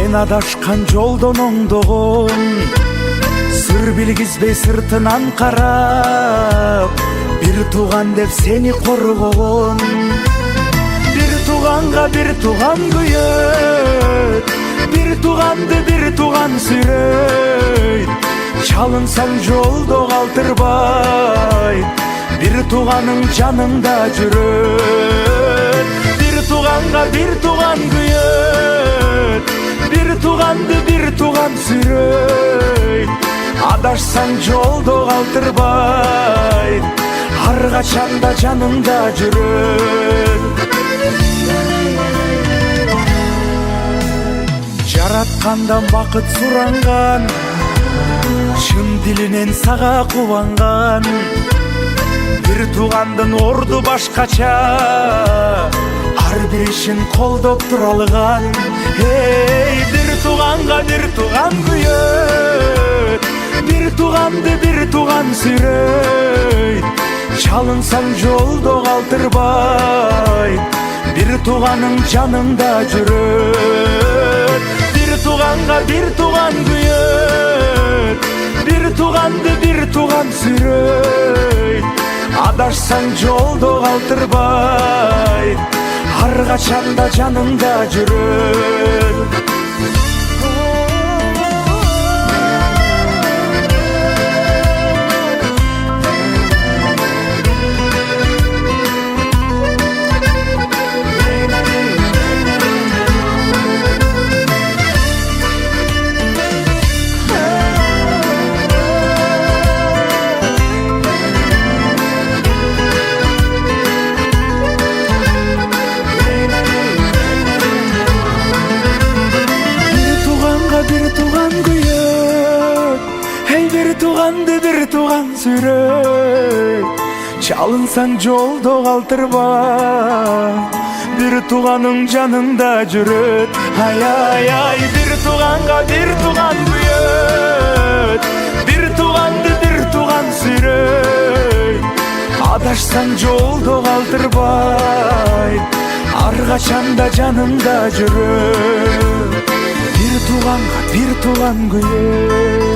Сен адашкан жолдон оңдогон, сыр билгизбей сыртынан карап, бир тууган деп сени коргогон. Бир тууганга бир тууган күйөт, бир тууганды бир тууган сүйрөйт. Чалынсаң жолдо калтырбай, бир тууганың жаныңда жүрөт. Бир тууганга бир тууган күйөт, бир тууганды бир тууган сүйрөйт. Адашсаң жолдо калтырбай, ар качанда жаныңда жүрөт. Жараткандан бакыт суранган, чын дилинен сага кубанган. Бир туугандын орду башкача, ар бир ишин колдоп тура алган. Бир тууганга бир тууган күйөт, бир тууганды бир тууган сүйрөйт. Чалынсаң жолдо калтырбай, бир тууганың жаныңда жүрөт. Бир тууганга бир тууган күйөт, бир тууганды бир тууган сүйрөйт. Адашсаң жолдо калтырбай, ар качанда жаныңда жүрөт. Бир тууган күйөт, бир тууганды бир тууган сүйрөйт. Чалынсаң жолдо калтырбай, бир тууганың жаныңда жүрөт. Ай, бир тууганга бир тууган күйөт, бир тууганды бир тууган сүйрөйт. Адашсаң жолдо калтырбай, ар качанда жаныңда жүрөт. Бир тууганга бир тууган күйөт.